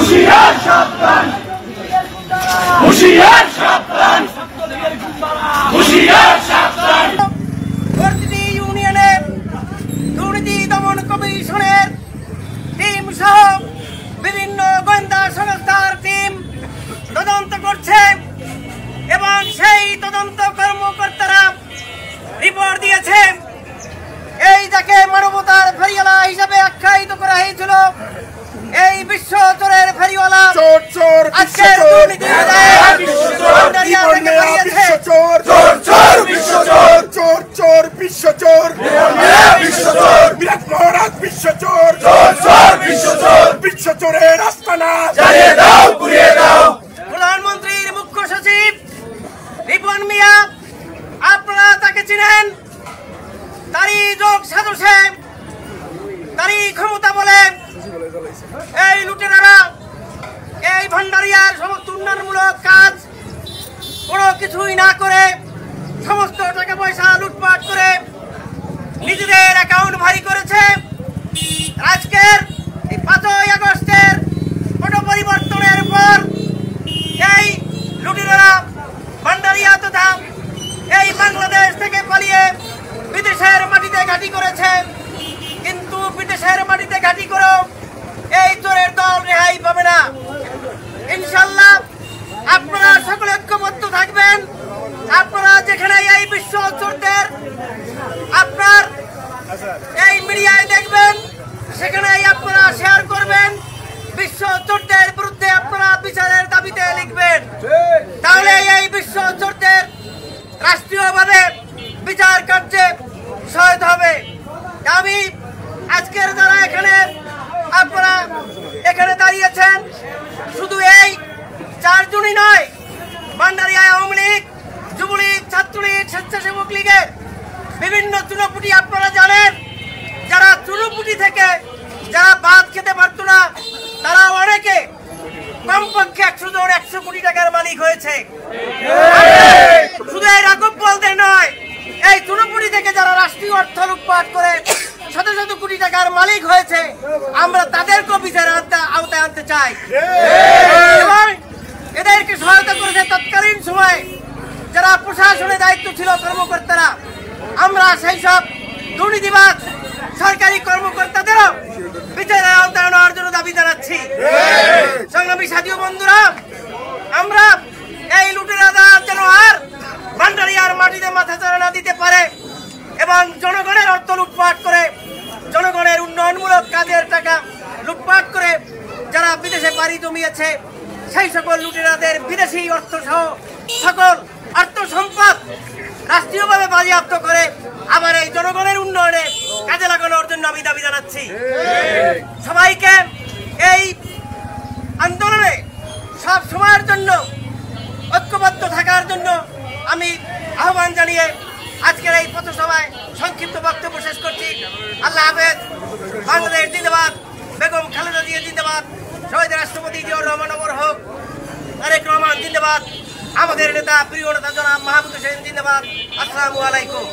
হুঁশিয়ার সাবধান, হুঁশিয়ার সাবধান, হুঁশিয়ার সাবধান। প্রতিটি ইউনিয়নের দুর্নীতি দমন কমিশনের টিম সহ বিভিন্ন গোয়েন্দা সংস্থার টিম তদন্ত করছে এবং সেই তদন্ত কর্মকর্তারা রিপোর্ট দিয়েছে। এই যাকে মানবতার ফেরিওয়ালা হিসাবে আখ্যায়িত করা হয়েছিল, এই বিশ্ব চোরের ফেরিওয়ালা আজকের দুর্নীতির দায়ে ভান্ডারিয়া থেকে পালিয়েছে। প্রধানমন্ত্রীর মুখ্য সচিব রিপন মিয়া, আপনারা তাকে চিনেন। তারই যোগ সাজসে, তারই ক্ষমতা বলে এই লুটেরারা এই ভান্ডারিয়ার সমস্ত উন্নয়নমূলক কাজ কোনো কিছুই না করে সমস্ত টাকা পয়সা লুটপাট করে নিজেদের অ্যাকাউন্ট ভারী করেছে। আজকের এই 5ই আগস্টের পট পরিবর্তনের পর এই লুটেরারা ভান্ডারিয়া তথা এই বাংলাদেশ থেকে পালিয়ে বিদেশের মাটিতে ঘাঁটি করেছে। কিন্তু বিদেশের মাটিতে ঘাঁটি করেও এই চোরের দল রেহাই পাবে না। ইনশাল্লাহ আপনারা সকলে ঐক্যবদ্ধ থাকবেন। আপনারা যেখানে এই বিশ্ব চোরদের আপনার এই মিডিয়ায় দেখবেন, সেখানেই আপনারা শেয়ার করবেন। বিশ্ব চোরদের বিরুদ্ধে আপনারা বিচারের দাবিতে লিখবেন, তাহলে এই বিশ্ব চোরদের রাষ্ট্রীয়ভাবে বিচার কার্যে সহায়তা হবে। আমি আজকের যারা এখানে আপনারা এখানে দাঁড়িয়েছেন, শুধু এই 4 জনই নয়, ভান্ডারিয়া আওয়ামী লীগ, যুবলীগ, ছাত্রলীগ, স্বেচ্ছাসেবক লীগের বিভিন্ন চুনোপুটি আপনারা জানেন। যারা চুনোপুটি থেকে যারা ভাত খেতে পারতো না, তারা অনেকে কমপক্ষে 100 জন 100 কোটি টাকার মালিক হয়েছে। শুধু এই রাঘব বলতে নয়, এই চুনোপুটি থেকে যারা রাষ্ট্রীয় অর্থ লুটপাট করে শত শত কোটি টাকার মালিক হয়েছে, আমরা তাদেরকেও বিচারের আওতায় আনতে চাই। এবং এদেরকে সহায়তা করেছে তৎকালীন সময়ে যারা প্রশাসনে দায়িত্ব ছিল কর্মকর্তারা। আমরা সেই সব দুর্নীতিবাজ সরকারি কর্মকর্তাদেরও বিচারের আওতায় আনার জন্য দাবি জানাচ্ছি। সংগ্রামী সাথী ও বন্ধুরা, আমরা এই লুটেরারা যেন আর ভান্ডারিয়ার মাটিতে মাথা চাড়া না দিতে পারে এবং জনগণের অর্থ লুটপাট করে, জনগণের উন্নয়নমূলক কাজের টাকা লুটপাট করে যারা বিদেশে পাড়ি জমিয়েছে, সেই সকল লুটেরাদের বিদেশি অর্থ সহ সকল অর্থ সম্পদ রাষ্ট্রীয়ভাবে বাজেয়াপ্ত করে আবার এই জনগণের উন্নয়নে কাজে লাগানোর জন্য আমি দাবি জানাচ্ছি। সবাইকে এই আন্দোলনে সব সময়ের জন্য ঐক্যবদ্ধ থাকার জন্য আমি আহ্বান জানিয়ে আজকের এই পথসভায় সংক্ষিপ্ত বক্তব্য শেষ করছি। আল্লাহ হাফেজ। বাংলাদেশ জিন্দাবাদ, বেগম খালেদা জিয়া জিন্দাবাদ, শহীদ রাষ্ট্রপতি জিয়াউর রহমান অমর হোক, তারেক রহমান জিন্দাবাদ, আমাদের নেতা প্রিয় নেতা জনাব মাহমুদ হোসেন জিন্দাবাদ। আসসালামু আলাইকুম।